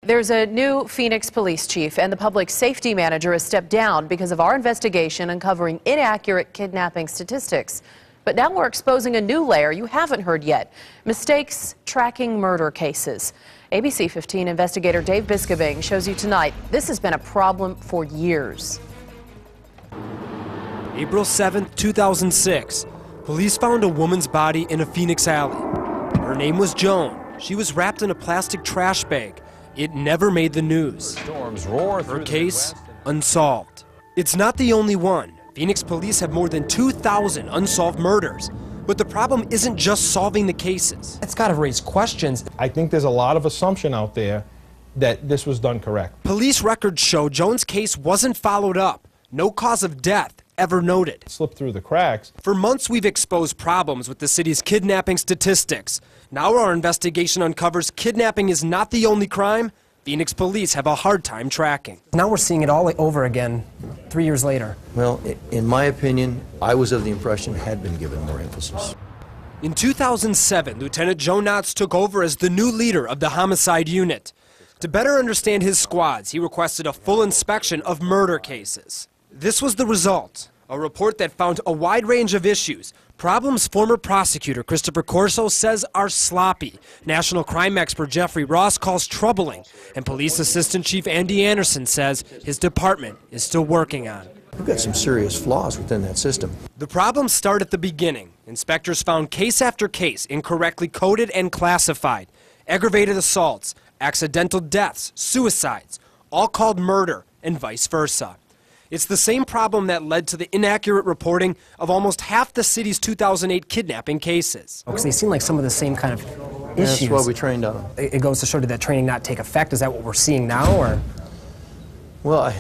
There's a new Phoenix police chief, and the public safety manager has stepped down because of our investigation uncovering inaccurate kidnapping statistics. But now we're exposing a new layer you haven't heard yet: mistakes tracking murder cases. ABC 15 investigator Dave Biskobing shows you tonight this has been a problem for years. April 7th, 2006. Police found a woman's body in a Phoenix alley. Her name was Joan. She was wrapped in a plastic trash bag. It never made the news. Her case, unsolved. It's not the only one. Phoenix police have more than 2,000 unsolved murders. But the problem isn't just solving the cases. It's got to raise questions. I think there's a lot of assumption out there that this was done correct. Police records show Joan's case wasn't followed up. No cause of death ever noted. It slipped through the cracks. For months we've exposed problems with the city's kidnapping statistics. Now our investigation uncovers kidnapping is not the only crime Phoenix police have a hard time tracking. Now we're seeing it all over again 3 years later. Well, in my opinion, I was of the impression it had been given more emphasis. In 2007, Lieutenant Joe Knotts took over as the new leader of the Homicide unit. To better understand his squads, he requested a full inspection of murder cases. This was the result, a report that found a wide range of issues, problems former prosecutor Christopher Corso says are sloppy, national crime expert Jeffrey Ross calls troubling, and police assistant chief Andy Anderson says his department is still working on. We've got some serious flaws within that system. The problems start at the beginning. Inspectors found case after case incorrectly coded and classified. Aggravated assaults, accidental deaths, suicides, all called murder, and vice versa. It's the same problem that led to the inaccurate reporting of almost half the city's 2008 kidnapping cases. Because they seem like some of the same kind of issues. That's why we trained on them. It goes to show, did that training not take effect? Is that what we're seeing now, or? Well,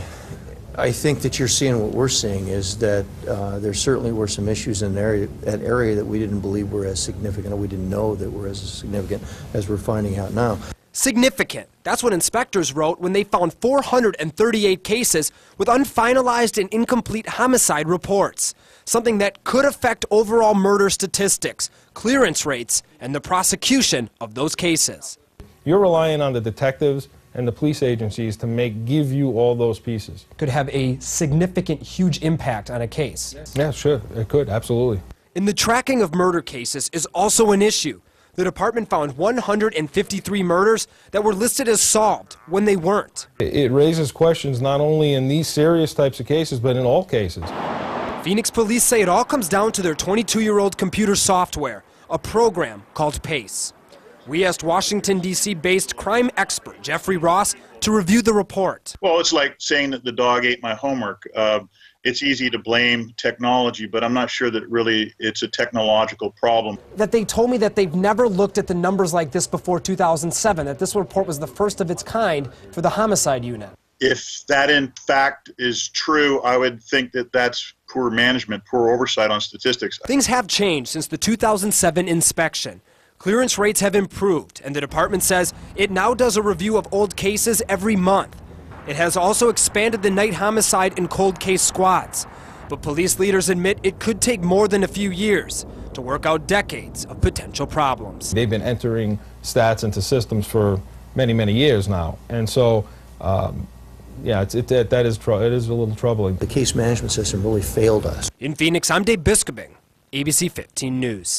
I think that you're seeing what we're seeing is that there certainly were some issues in that area that we didn't believe were as significant, or we didn't know that were as significant as we're finding out now. Significant. That's what inspectors wrote when they found 438 cases with unfinalized and incomplete homicide reports, something that could affect overall murder statistics, clearance rates, and the prosecution of those cases. You're relying on the detectives and the police agencies to give you all those pieces. Could have a significant, huge impact on a case. Yeah, sure, it could, absolutely. In the tracking of murder cases is also an issue. The department found 153 murders that were listed as solved when they weren't. It raises questions not only in these serious types of cases, but in all cases. Phoenix police say it all comes down to their 22-year-old computer software, a program called PACE. We asked Washington, D.C.-based crime expert Jeffrey Ross to review the report. Well, it's like saying that the dog ate my homework. It's easy to blame technology, but I'm not sure that really it's a technological problem. That they told me that they've never looked at the numbers like this before 2007, that this report was the first of its kind for the homicide unit. If that in fact is true, I would think that that's poor management, poor oversight on statistics. Things have changed since the 2007 inspection. Clearance rates have improved, and the department says it now does a review of old cases every month. It has also expanded the night homicide and cold case squads. But police leaders admit it could take more than a few years to work out decades of potential problems. They've been entering stats into systems for many, many years now. And so, yeah, it is a little troubling. The case management system really failed us. In Phoenix, I'm Dave Biskobing, ABC 15 News.